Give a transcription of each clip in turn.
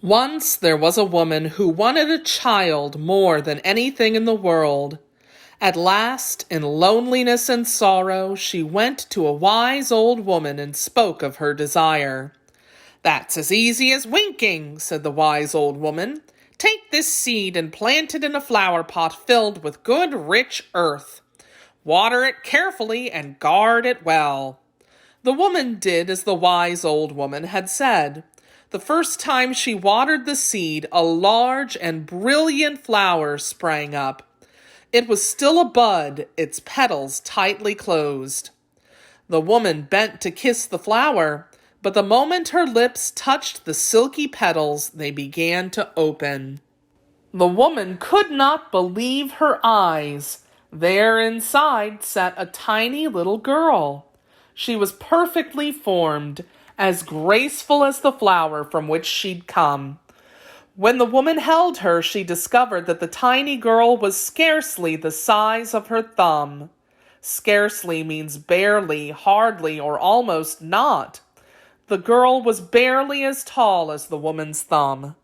Once there was a woman who wanted a child more than anything in the world. At last, in loneliness and sorrow, she went to a wise old woman and spoke of her desire. "That's as easy as winking," said the wise old woman. "Take this seed and plant it in a flower pot filled with good, rich earth. Water it carefully and guard it well." The woman did as the wise old woman had said. The first time she watered the seed, a large and brilliant flower sprang up. It was still a bud, its petals tightly closed. The woman bent to kiss the flower, but the moment her lips touched the silky petals, they began to open. The woman could not believe her eyes. There inside sat a tiny little girl. She was perfectly formed, as graceful as the flower from which she'd come. When the woman held her, she discovered that the tiny girl was scarcely the size of her thumb. Scarcely means barely, hardly, or almost not. The girl was barely as tall as the woman's thumb.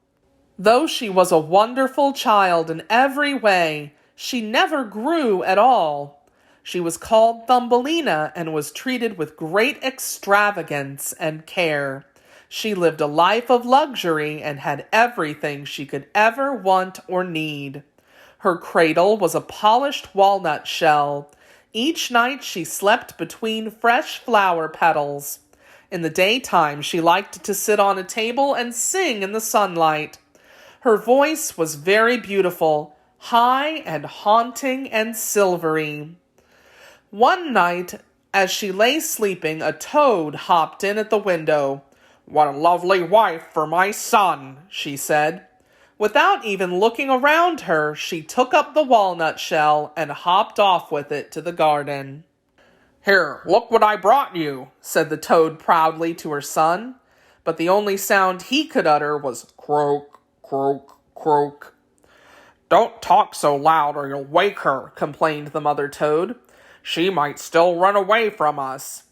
Though she was a wonderful child in every way, she never grew at all. She was called Thumbelina and was treated with great extravagance and care. She lived a life of luxury and had everything she could ever want or need. Her cradle was a polished walnut shell. Each night she slept between fresh flower petals. In the daytime she liked to sit on a table and sing in the sunlight. Her voice was very beautiful, high and haunting and silvery. One night, as she lay sleeping, a toad hopped in at the window. "What a lovely wife for my son," she said. Without even looking around her, she took up the walnut shell and hopped off with it to the garden. "Here, look what I brought you," said the toad proudly to her son. But the only sound he could utter was croak, croak, croak. "Don't talk so loud or you'll wake her," complained the mother toad. "She might still run away from us."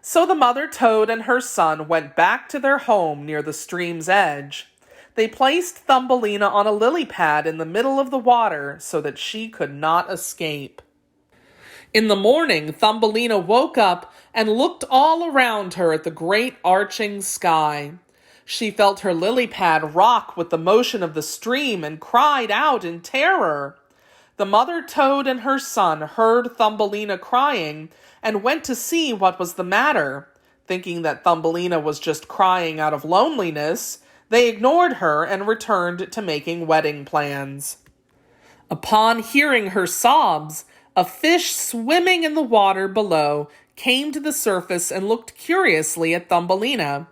So the mother toad and her son went back to their home near the stream's edge. They placed Thumbelina on a lily pad in the middle of the water so that she could not escape. In the morning, Thumbelina woke up and looked all around her at the great arching sky. She felt her lily pad rock with the motion of the stream and cried out in terror. The mother toad and her son heard Thumbelina crying and went to see what was the matter. Thinking that Thumbelina was just crying out of loneliness, they ignored her and returned to making wedding plans. Upon hearing her sobs, a fish swimming in the water below came to the surface and looked curiously at Thumbelina.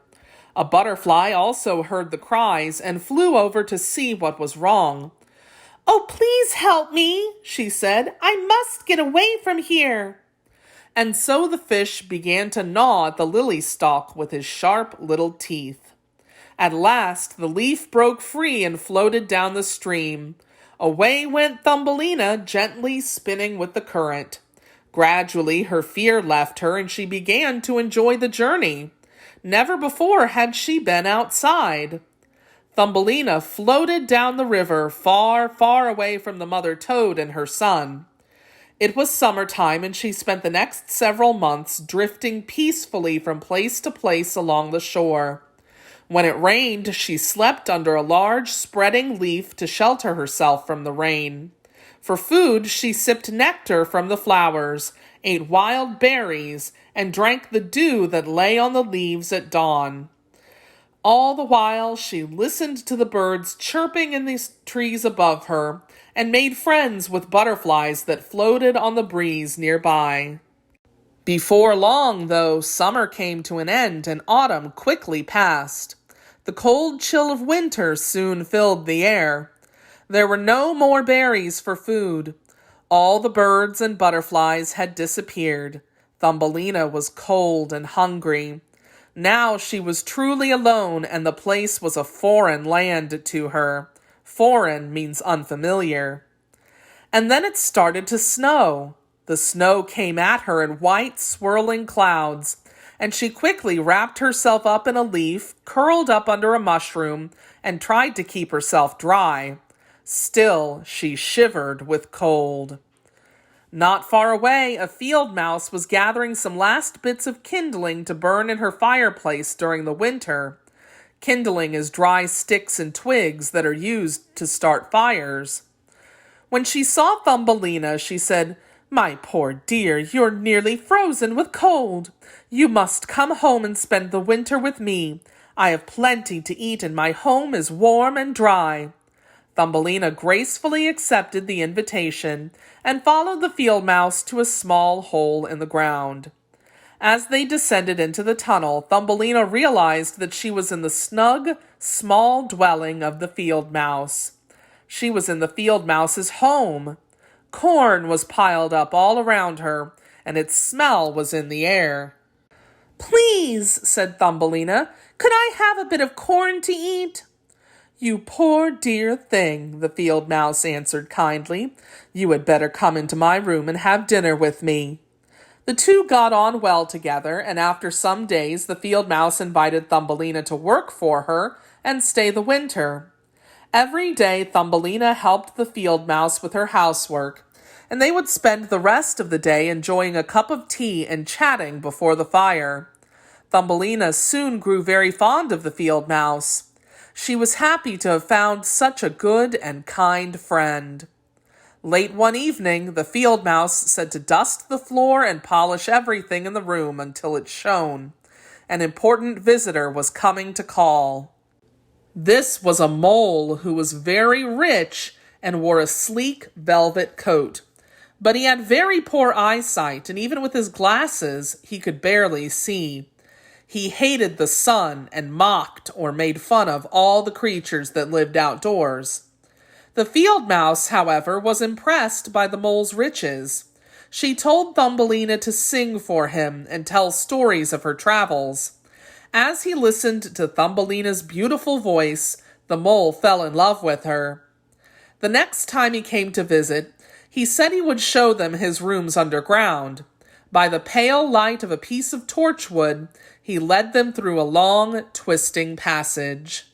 A butterfly also heard the cries and flew over to see what was wrong. "Oh, please help me," she said. "I must get away from here." And so the fish began to gnaw at the lily stalk with his sharp little teeth. At last the leaf broke free and floated down the stream. Away went Thumbelina, gently spinning with the current. Gradually her fear left her and she began to enjoy the journey. Never before had she been outside. Thumbelina floated down the river, far, far away from the mother toad and her son. It was summertime, and she spent the next several months drifting peacefully from place to place along the shore. When it rained, she slept under a large spreading leaf to shelter herself from the rain. For food, she sipped nectar from the flowers, ate wild berries, and drank the dew that lay on the leaves at dawn. All the while, she listened to the birds chirping in the trees above her and made friends with butterflies that floated on the breeze nearby. Before long, though, summer came to an end and autumn quickly passed. The cold chill of winter soon filled the air. There were no more berries for food. All the birds and butterflies had disappeared. Thumbelina was cold and hungry. Now she was truly alone, and the place was a foreign land to her. Foreign means unfamiliar. And then it started to snow. The snow came at her in white, swirling clouds. and she quickly wrapped herself up in a leaf, curled up under a mushroom, and tried to keep herself dry. Still, she shivered with cold. Not far away, a field mouse was gathering some last bits of kindling to burn in her fireplace during the winter. Kindling is dry sticks and twigs that are used to start fires. When she saw Thumbelina, she said, "My poor dear, you're nearly frozen with cold. You must come home and spend the winter with me. I have plenty to eat and my home is warm and dry." Thumbelina gracefully accepted the invitation and followed the field mouse to a small hole in the ground. As they descended into the tunnel, Thumbelina realized that she was in the snug, small dwelling of the field mouse. She was in the field mouse's home. Corn was piled up all around her, and its smell was in the air. "Please," said Thumbelina, "could I have a bit of corn to eat?" "You poor dear thing," the field mouse answered kindly. "You had better come into my room and have dinner with me." The two got on well together, and after some days the field mouse invited Thumbelina to work for her and stay the winter. Every day Thumbelina helped the field mouse with her housework, and they would spend the rest of the day enjoying a cup of tea and chatting before the fire. Thumbelina soon grew very fond of the field mouse. She was happy to have found such a good and kind friend. Late one evening, the field mouse said to dust the floor and polish everything in the room until it shone. An important visitor was coming to call. This was a mole who was very rich and wore a sleek velvet coat. But he had very poor eyesight, and even with his glasses, he could barely see. He hated the sun and mocked or made fun of all the creatures that lived outdoors. The field mouse, however, was impressed by the mole's riches. She told Thumbelina to sing for him and tell stories of her travels. As he listened to Thumbelina's beautiful voice, the mole fell in love with her. The next time he came to visit, he said he would show them his rooms underground. By the pale light of a piece of torchwood, he led them through a long, twisting passage.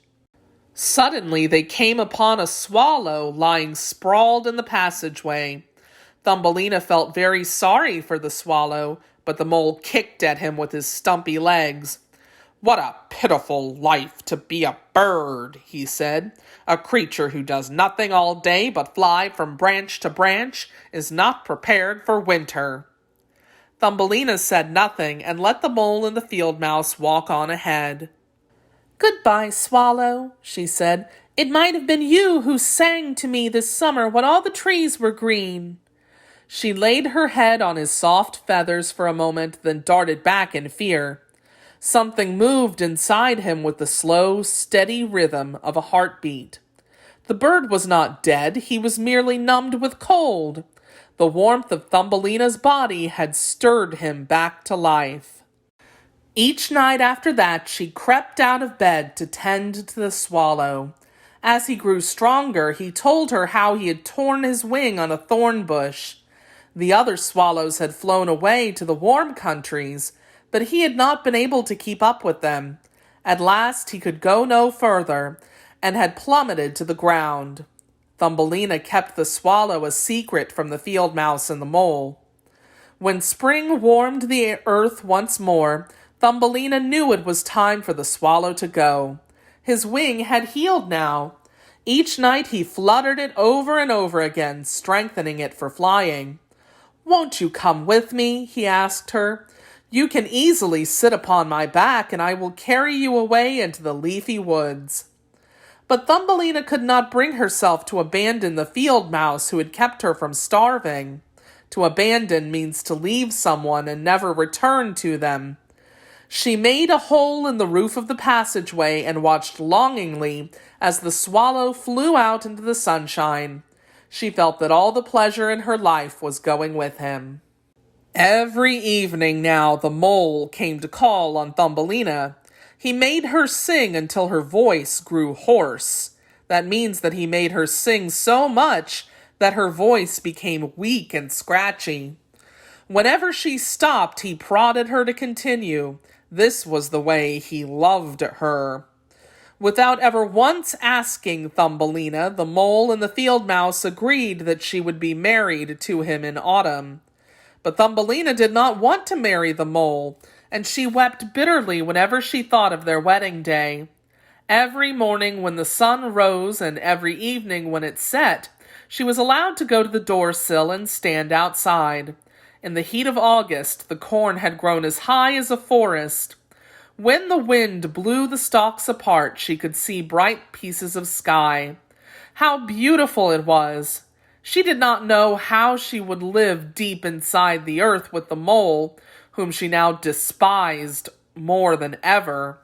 Suddenly they came upon a swallow lying sprawled in the passageway. Thumbelina felt very sorry for the swallow, but the mole kicked at him with his stumpy legs. "What a pitiful life to be a bird," he said. "A creature who does nothing all day but fly from branch to branch is not prepared for winter." Thumbelina said nothing and let the mole and the field mouse walk on ahead. "Goodbye, swallow," she said. "It might have been you who sang to me this summer when all the trees were green." She laid her head on his soft feathers for a moment, then darted back in fear. Something moved inside him with the slow, steady rhythm of a heartbeat. The bird was not dead, he was merely numbed with cold. The warmth of Thumbelina's body had stirred him back to life. Each night after that, she crept out of bed to tend to the swallow. As he grew stronger, he told her how he had torn his wing on a thorn bush. The other swallows had flown away to the warm countries, but he had not been able to keep up with them. At last he could go no further, and had plummeted to the ground. Thumbelina kept the swallow a secret from the field mouse and the mole. When spring warmed the earth once more, Thumbelina knew it was time for the swallow to go. His wing had healed now. Each night he fluttered it over and over again, strengthening it for flying. "Won't you come with me?" he asked her. "You can easily sit upon my back, and I will carry you away into the leafy woods." But Thumbelina could not bring herself to abandon the field mouse who had kept her from starving. To abandon means to leave someone and never return to them. She made a hole in the roof of the passageway and watched longingly as the swallow flew out into the sunshine. She felt that all the pleasure in her life was going with him. Every evening now the mole came to call on Thumbelina. He made her sing until her voice grew hoarse. That means that he made her sing so much that her voice became weak and scratchy. Whenever she stopped, he prodded her to continue. This was the way he loved her. Without ever once asking Thumbelina, the mole and the field mouse agreed that she would be married to him in autumn. But Thumbelina did not want to marry the mole, and she wept bitterly whenever she thought of their wedding day. Every morning when the sun rose and every evening when it set, she was allowed to go to the door-sill and stand outside. In the heat of August, the corn had grown as high as a forest. When the wind blew the stalks apart, she could see bright pieces of sky. How beautiful it was! She did not know how she would live deep inside the earth with the mole, whom she now despised more than ever.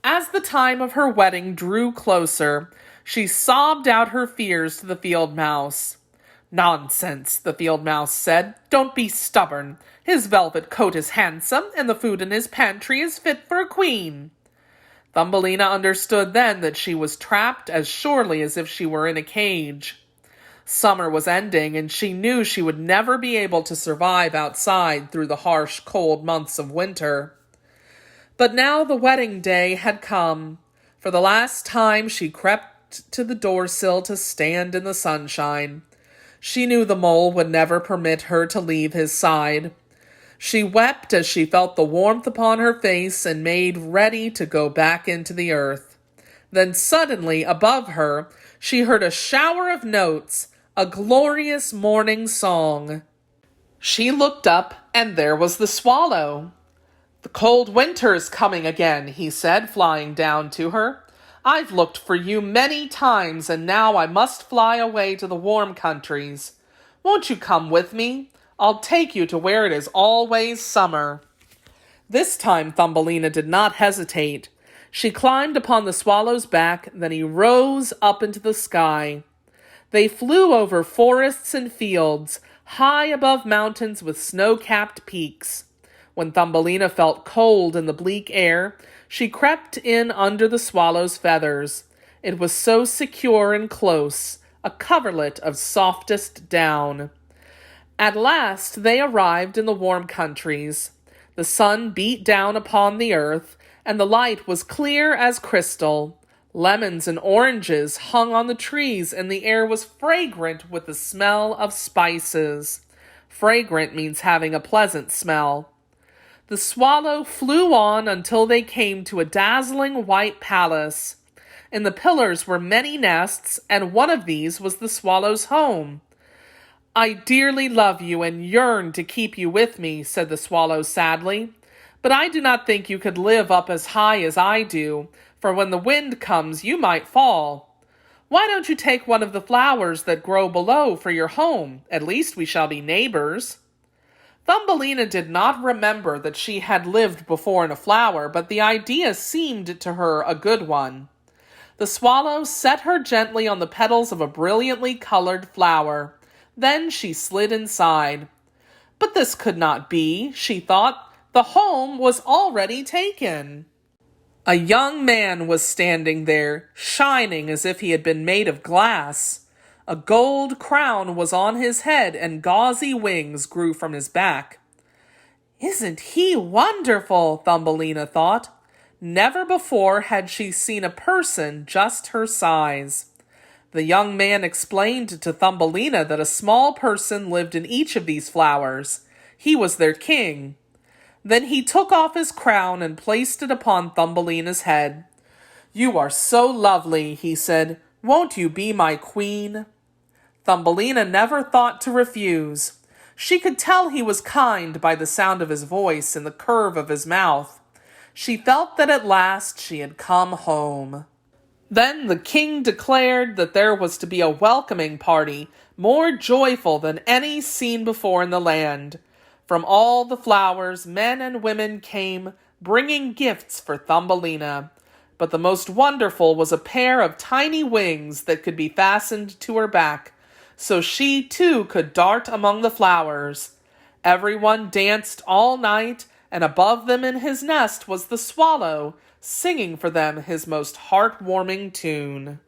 As the time of her wedding drew closer, she sobbed out her fears to the field mouse. "Nonsense," the field mouse said. "Don't be stubborn. His velvet coat is handsome, and the food in his pantry is fit for a queen." Thumbelina understood then that she was trapped as surely as if she were in a cage. Summer was ending, and she knew she would never be able to survive outside through the harsh, cold months of winter. But now the wedding day had come. For the last time she crept to the door-sill to stand in the sunshine. She knew the mole would never permit her to leave his side. She wept as she felt the warmth upon her face and made ready to go back into the earth. Then suddenly, above her, she heard a shower of notes, a glorious morning song. She looked up, and there was the swallow. "The cold winter is coming again," he said, flying down to her. "I've looked for you many times, and now I must fly away to the warm countries. Won't you come with me? I'll take you to where it is always summer." This time Thumbelina did not hesitate. She climbed upon the swallow's back, then he rose up into the sky. They flew over forests and fields, high above mountains with snow-capped peaks. When Thumbelina felt cold in the bleak air, she crept in under the swallow's feathers. It was so secure and close, a coverlet of softest down. At last they arrived in the warm countries. The sun beat down upon the earth, and the light was clear as crystal. Lemons and oranges hung on the trees, and the air was fragrant with the smell of spices. Fragrant means having a pleasant smell. The swallow flew on until they came to a dazzling white palace. In the pillars were many nests, and one of these was the swallow's home. "I dearly love you and yearn to keep you with me," said the swallow sadly. "But I do not think you could live up as high as I do, for when the wind comes you might fall. Why don't you take one of the flowers that grow below for your home? At least we shall be neighbors." Thumbelina did not remember that she had lived before in a flower, but the idea seemed to her a good one. The swallow set her gently on the petals of a brilliantly colored flower. Then she slid inside. But this could not be, she thought. The home was already taken. A young man was standing there, shining as if he had been made of glass. A gold crown was on his head, and gauzy wings grew from his back. "Isn't he wonderful?" Thumbelina thought. Never before had she seen a person just her size. The young man explained to Thumbelina that a small person lived in each of these flowers. He was their king. Then he took off his crown and placed it upon Thumbelina's head. "You are so lovely," he said. "Won't you be my queen?" Thumbelina never thought to refuse. She could tell he was kind by the sound of his voice and the curve of his mouth. She felt that at last she had come home. Then the king declared that there was to be a welcoming party, more joyful than any seen before in the land. From all the flowers, men and women came, bringing gifts for Thumbelina. But the most wonderful was a pair of tiny wings that could be fastened to her back, so she too could dart among the flowers. Everyone danced all night, and above them in his nest was the swallow, singing for them his most heart-warming tune.